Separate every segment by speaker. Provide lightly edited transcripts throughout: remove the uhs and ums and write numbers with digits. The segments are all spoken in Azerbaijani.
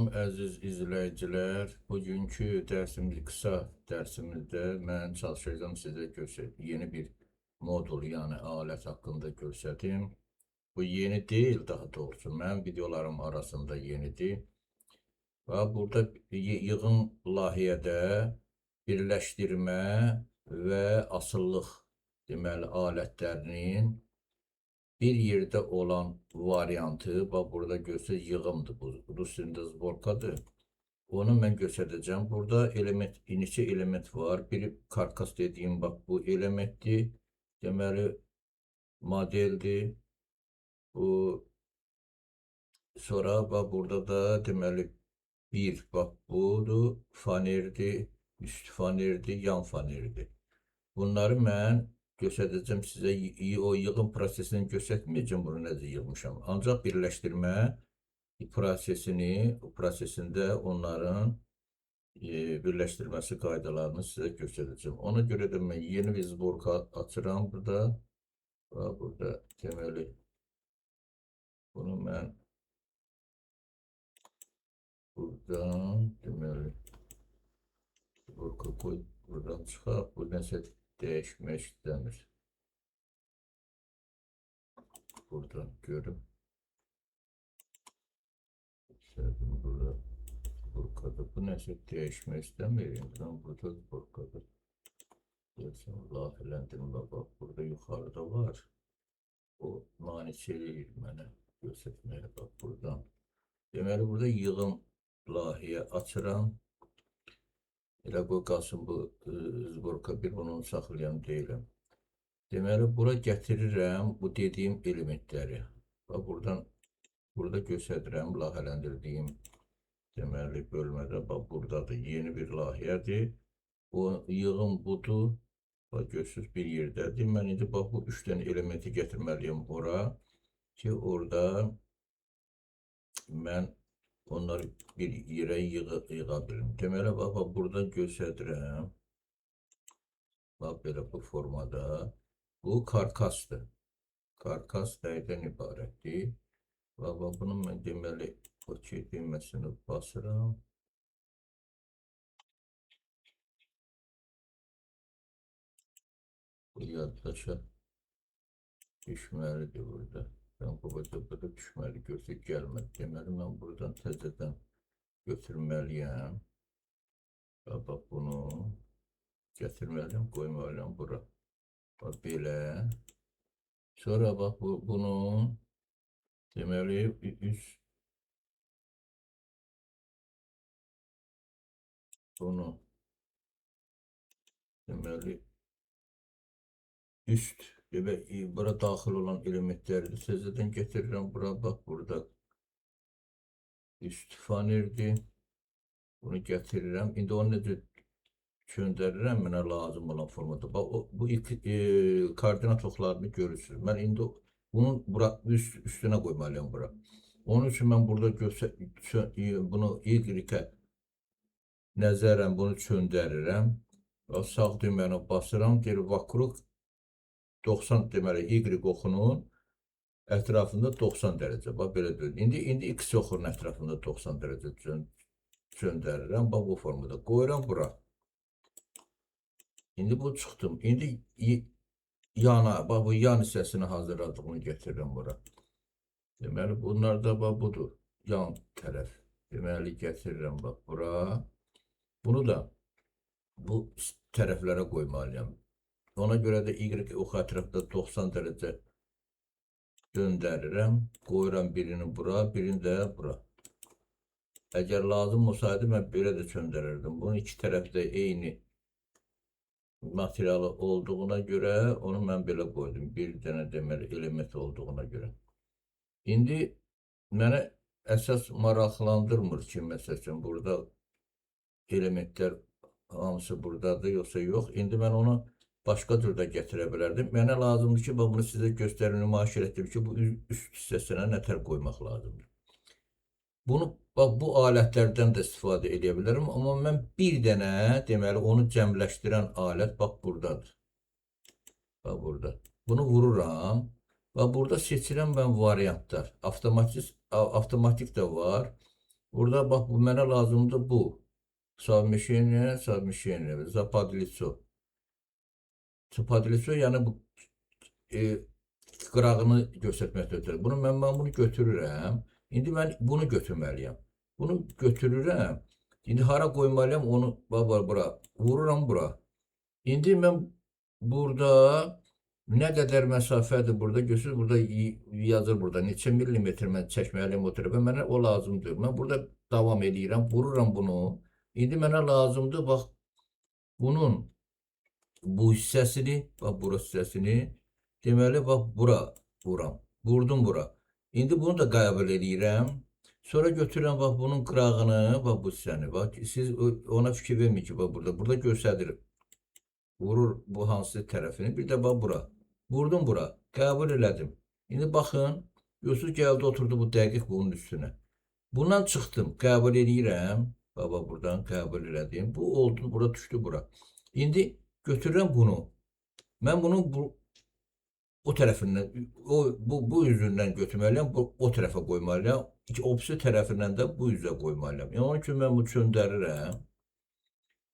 Speaker 1: Salam əziz izləyicilər. Bugünkü dərsimiz qısa dərsimizdə mən çalışacağım sizə yeni bir modul, yəni alət haqqında göstərdim. Bu yeni deyil, daha doğrusu mənim videolarım arasında yenidir. Və burada yığın layihədə birləşdirmə və asıllıq deməli alətlərinin bir yerdə olan variantı, bax burada göstər yığımdır, bu rus dilində zborkadır. Onu mən göstərəcəm. Burada neçə element var. Biri karkas dediyim, bax bu elementdir. Deməli modeldir. Bu sonra bax burada da deməli bir, bax budur, fanerdir, üst fanerdir, yan fanerdir. Bunları mən göstərəcəm sizə, o yığım prosesini göstərməyəcəm, bunu necə yığmışam. Ancaq birləşdirmə prosesində onların birləşdirməsi qaydalarını sizə göstərəcəm. Ona görə də mən yeni bir zborka açıram burada. Burada deməli bunu mən buradan deməli zborka qoy, buradan çıxaq. Bu nəsə dəyişmək istəmir. Buradan görüm. Burada zborkadır. Bu nəsə dəyişmək istəmir. Ben burada zborkadır. Layihələndirmə bax, burada yuxarıda var. O maniçə eləyir mənə göstərməyə, bax buradan. Deməli burada yığım layihə açıram. Elə qoy qalsın, bu zborka bir, onu saxlayan deyiləm. Deməli bura gətirirəm bu dediyim elementləri. Bax burada göstərirəm layihələndirdiyim deməli bölmədə. Bax buradadır, yeni bir layihədir. O yığım budur. Bax görsünüz bir yerdədir. Mən indi bax bu 3 dənə elementi gətirməliyim ora ki, orada mən onları bir yerə yığa bilim. Deməli bax burada göstərirəm. Bax belə bu formada. Bu karkasdır. Karkas nəydən ibarətdir? Bax bunu mən deməli OK düyməsini basıram. Bu yaddaşa düşməlidir burada. Ben burada düşməli görsək gəlmədi. Deməli mən buradan təzədən götürməliyəm. Bax bunu gətirməliyəm, qoymalıyam bura. Bax belə. Sonra bax bunu deməli bunu deməli üst bura daxil olan elementlərdir. Təzədən getirirəm bura, bax burada üst fanerdir. Bunu getirirəm. İndi onu necə göndərirəm mənə lazım olan formada. Bax bu koordinat oxlarını görürsünüz. Mən indi bunun üstünə qoymalıyam bura. Onun üçün mən burada bunu Y-ə nəzərən bunu çöndərirəm. Sağ düyməni basıram, deyir vakruk 90 deməli Y oxunun ətrafında 90 dərəcə. Bax belə dönür. İndi X oxunun ətrafında 90 dərəcə çöndərirəm. Bax bu formada qoyuram bura. İndi bu çıxdım. İndi yana, bax bu yan hissəsini hazırladığımı getirirəm bura. Deməli bunlar da bax budur. Yan tərəf. Deməli getirirəm bax bura. Bunu da bu tərəflərə qoymalıyam. Ona görə də Y oxu ətrafında 90 dərəcə döndərirəm. Qoyuram birini bura, birini də bura. Əgər lazım olsaydı mən belə də çöndərirdim. Bunun iki tərəfdə eyni materialı olduğuna görə onu mən belə qoydum. Bir dənə deməli element olduğuna görə. İndi mənə əsas maraqlandırmır ki, məsələn burada elementlər hamısı buradadır, yoxsa yox. İndi mən onu başqa türdə gətirə bilərdim. Mənə lazımdır ki, bunu sizə göstərim, nümayiş etdim ki, bu üst hissəsinə nətər qoymaq lazımdır. Bunu bu alətlərdən də istifadə edə bilərəm, amma mən bir dənə deməli onu cəmləşdirən alət bax buradadır. Bax burada. Bunu vururam. Bax burada seçirəm mən variantlar. Avtomatik də var. Burada bax bu mənə lazımdır bu. Совмещение, zapadliso. Zapadliso yəni bu qırağını göstərməkdədir. Mən bunu götürürəm. İndi mən bunu götürməliyəm. Bunu götürürəm. İndi hara qoymalıyam onu bura. Vururam bura. İndi mən burada nə qədər məsafədir burada görsünüz. Burada yazır burada. Neçə millimetr mən çəkməliyəm o tərəfə. Mənə o lazımdır. Mən burada davam edirəm. Vururam bunu. İndi mənə lazımdır. Bax bunun bu hissəsini, bax bura hissəsini. Deməli, bax, bura vuram. Vurdum bura. İndi bunu da qəbul edirəm. Sonra götürürəm, bax, bunun qırağını, bax, bu hissəni. Bax, siz ona fikir verməyin ki, bax, burada göstərir. Vurur bu hansı tərəfini. Bir də, bax, bura. Vurdum bura. Qəbul elədim. İndi baxın, Yusuf gəldi, oturdu bu dəqiq bunun üstünə. Bundan çıxdım, qəbul edirəm. Bax, buradan qəbul elədim. Bu oldu, bura düşdü bura. İndi götürürəm bunu. Mən bunu o tərəfindən, bu üzündən götürməliyəm, o tərəfə qoymalıyam. Opsi tərəfindən də bu üzə qoymalıyam. Yəni, onun üçün mən bunu çöndərirəm.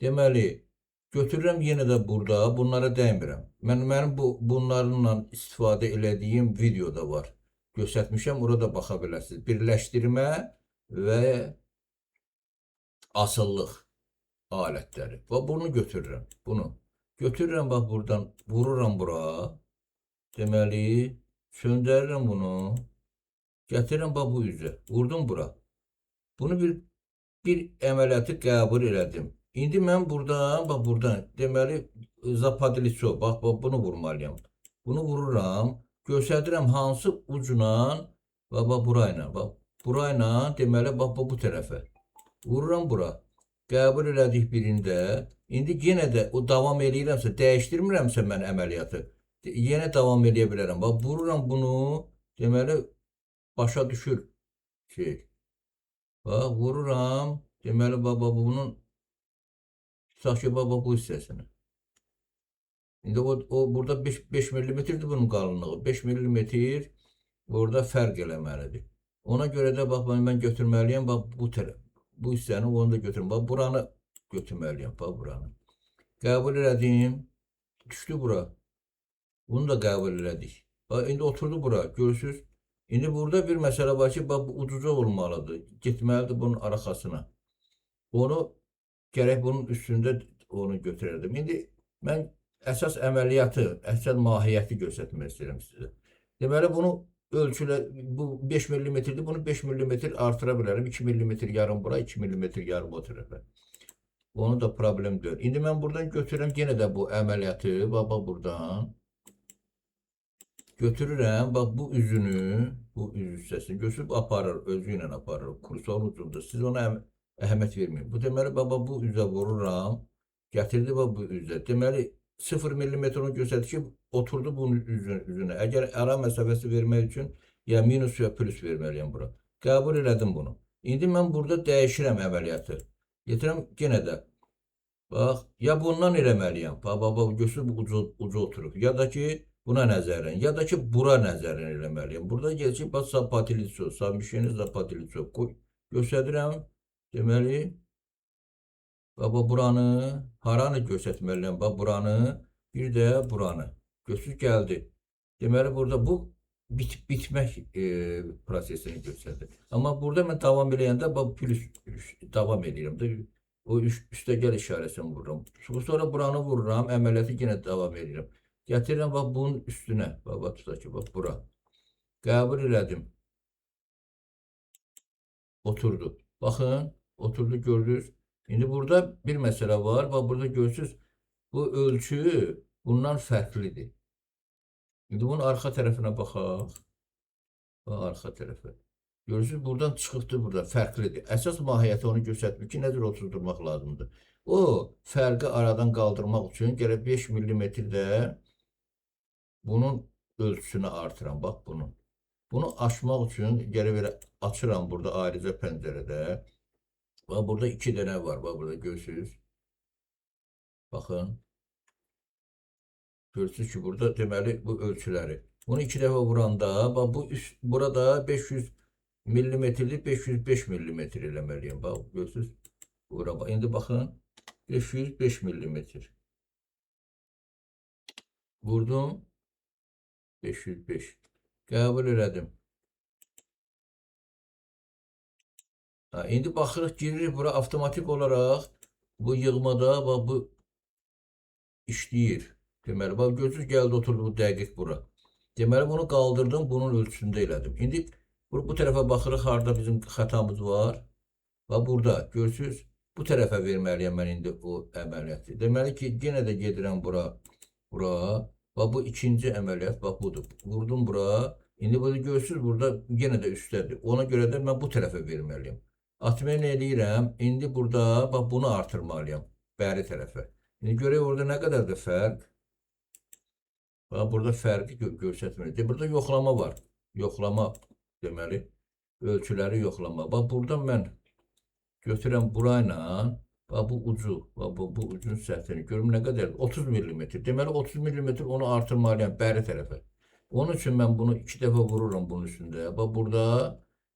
Speaker 1: Deməli, götürürəm yenə də burada, bunlara dəymirəm. Mənim bunlarla istifadə elədiyim videoda var. Göstərmişəm, orada baxa bilərsiniz. Birləşdirmə və asıllıq alətləri. Bax, bunu götürürəm, bunu. Götürürəm, bax, buradan vururam bura. Deməli, söndərirəm bunu, gətirirəm bax bu üzə, vurdum bura. Bunu bir əməliyyatı qəbul elədim. İndi mən buradan, bax buradan, deməli, zapadliso, bax bunu vurmalıyam. Bunu vururam, göstərirəm hansı ucuna, bax burayla, bax burayla, deməli, bax bu tərəfə. Vururam bura, qəbul elədik birində. İndi yenə də o davam eləyirəmsə, dəyişdirmirəmsə mən əməliyyatı. Yenə davam edə bilərəm. Bax, vururam bunu, deməli, başa düşür şey. Bax, vururam, deməli, bax, bunun tutaq ki, bax, bu hissəsini. İndi o burada 5 millimetrdir bunun qalınlığı. 5 millimetr burada fərq eləməlidir. Ona görə də, bax, mən götürməliyəm, bax, bu tərəf. Bu hissəni, onu da götürüm. Bax, buranı götürməliyəm, bax, buranı. Qəbul elədim, düşdü bura. Bunu da qəbul elədik. Bax, indi oturdu bura, görürsünüz. İndi burada bir məsələ var ki, bax, bu ucuca olmalıdır. Getməlidir bunun arxasına. Onu, gərək bunun üstündə onu götürərdim. İndi mən əsas əməliyyatı, əsas mahiyyəti göstərmək istəyirəm sizə. Deməli, bunu ölçülə, bu 5 millimetrdir, bunu 5 millimetr artıra bilərəm. 2 millimetr yarım bura, 2 millimetr yarım o tərəfə. Onu da problem deyil. İndi mən buradan götürürəm, yenə də bu əməliyyatı, bax, buradan. Götürürəm, bax bu üzünü, bu üz hissəsini götürüb aparır, özü ilə aparır, kursorun ucunda. Siz ona əhəmiyyət verməyin. Bu deməli, bax bu üzə vururam, gətirdi bax bu üzə. Deməli, 0 millimetr onu göstərdi ki, oturdu bunun üzünə. Əgər ara məsafəsi vermək üçün, ya minus ya plus verməliyəm bura. Qəbul elədim bunu. İndi mən burada dəyişirəm əməliyyatı. Getirəm, yenə də. Bax, ya bundan eləməliyəm. Bax, götürüb ucu oturub. Ya da ki, buna nəzərən, ya da ki, bura nəzərən eləməliyəm. Burada gələcək, bax, zapadliso, совмещение zapadliso. Göstərirəm, deməli, bax, buranı, haranı göstərməliyəm, bax, buranı, bir də buranı. Götürüb gəldi. Deməli, burada bu bitmək prosesini göstərdir. Amma burada mən davam eləyəndə, bax, plus davam edirəm. O üstə gəl işarəsini vururam. Sonra buranı vururam, əməliyyatı yenə davam edirəm. Gətirirəm, bax, bunun üstünə, bax, tutaq ki, bax, bura. Qəbul elədim. Oturdu. Baxın, oturdu, gördünüz. İndi burada bir məsələ var, bax, burada görürsünüz, bu ölçü bundan fərqlidir. İndi bunun arxa tərəfinə baxaq. Bax, arxa tərəfə. Görürsünüz, buradan çıxıbdır, burada fərqlidir. Əsas mahiyyəti onu göstərmir ki, nədir oturdurmaq lazımdır. O, fərqi aradan qaldırmaq üçün gərək 5 millimetrdə bunun ölçüsünü artıram, bax bunun. Bunu açmaq üçün gərək belə açıram burada ayrıca pəncərədə. Bax, burada 2 dənə var, bax, burada görürsünüz. Baxın. Görürsünüz ki, burada deməli bu ölçüləri. Bunu 2 dəfə vuranda, bax, burada 500 millimetrli 505 millimetr eləməliyəm. Bax, görürsünüz? Bura bax. İndi baxın. 505 millimetr. Vurdum. 505. Qəbul elədim. İndi baxırıq, giririk bura avtomatik olaraq bu yığmada bax bu işləyir. Deməli, bax görürsünüz, gəldi oturdu bu dəqiq bura. Deməli, bunu qaldırdım, bunun ölçüsündə elədim. İndi bu tərəfə baxırıq, harada bizim xətamız var. Və burada, görürsünüz, bu tərəfə verməliyəm mən indi o əməliyyatı. Deməli ki, yenə də gedirəm bura. Və bu ikinci əməliyyat, bax budur. Vurdum bura. İndi burada görürsünüz, burada yenə də üstdədir. Ona görə də mən bu tərəfə verməliyəm. Atmen eləyirəm. İndi burada, bax bunu artırmalıyam. Bəri tərəfə. İndi görək orada nə qədərdir fərq. Bax, burada fərqi göstərmir. Burada yoxlama var. Yoxlama, deməli, ölçüləri yoxlama. Bax, burada mən götürəm burayla, bax, bu ucu, bax, bu ucun səthini görüm nə qədərdir? 30 millimetr. Deməli, 30 millimetr onu artırmalıyam bəri tərəfə. Onun üçün mən bunu 2 dəfə vururam bunun üstündə. Bax, burada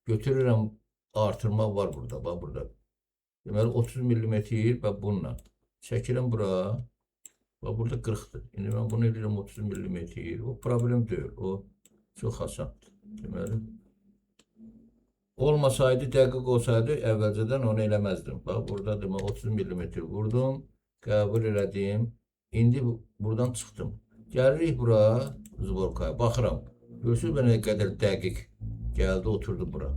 Speaker 1: götürürəm, artırma var burada, bax, burada. Deməli, 30 millimetr, bax, bununla. Çəkirəm bura. Bax, burada 40'dır. İndi mən bunu edirəm 30 millimetr. O problem deyil. O çox asandır. Deməli, olmasaydı, dəqiq olsaydı, əvvəlcədən onu eləməzdim. Bax, burada demək 30 millimetr vurdum, qəbul elədim. İndi buradan çıxdım. Gəlirik bura, zborkaya, baxıram. Görürsünüz, nə qədər dəqiq gəldi, oturdu bura.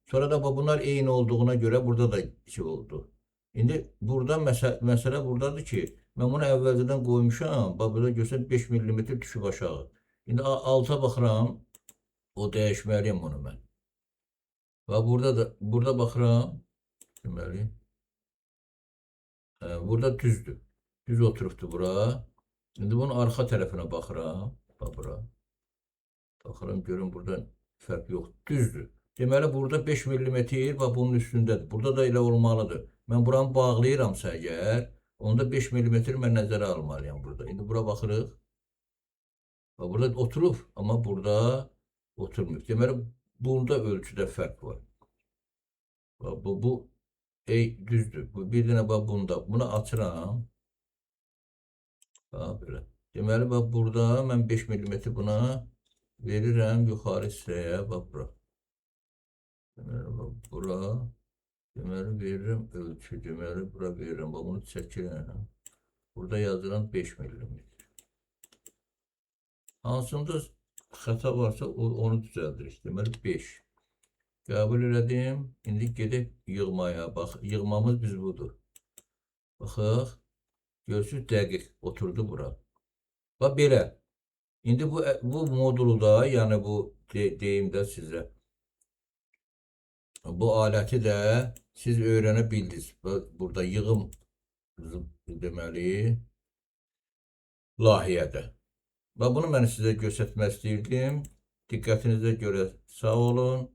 Speaker 1: Sonra da bunlar eyni olduğuna görə burada da şey oldu. İndi burada məsələ buradadır ki, mən bunu əvvəlcədən qoymuşam. Bax, burada görsən 5 millimetr düşüb aşağı. İndi alta baxıram, o dəyişməliyəm onu mən. Və burada baxıram, deməli, burada düzdür. Düz oturubdur bura. İndi bunun arxa tərəfinə baxıram, bax bura. Baxıram, görün, burada fərq yox, düzdür. Deməli, burada 5 millimetr, bax, bunun üstündədir. Burada da elə olmalıdır. Mən buranı bağlayıramsa əgər, onda 5 millimetr mən nəzərə almalıyam burada. İndi bura baxırıq. Bax, burada oturub, amma burada oturmur. Deməli, burada ölçüdə fərq var. Bu düzdür. Bir dənə bax bunda. Bunu açıram. Bax belə. Deməli, bax burada mən 5 millimetr buna verirəm yuxarı hissəyə. Bax bura. Deməli, bax bura. Deməli, verirəm ölçü. Deməli, bura verirəm. Bax bunu çəkirəm. Burada yazılan 5 millimetr. Hansında xəta varsa onu düzəldirik. Deməli, 5. Qəbul elədim. İndi gedək yığmaya. Bax, yığmamız biz budur. Baxıq. Görürsünüz, dəqiq oturdu bura. Bax, belə. İndi bu modulda, yəni bu deyim də sizə, bu aləti də siz öyrənə bildiniz. Burada yığım, deməli, layihədə. Və bunu mən sizə göstərmək istəyirdim. Diqqətinizə görə sağ olun.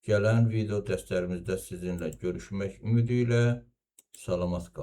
Speaker 1: Gələn video dərslərimizdə sizinlə görüşmək ümidi ilə salamat qalın.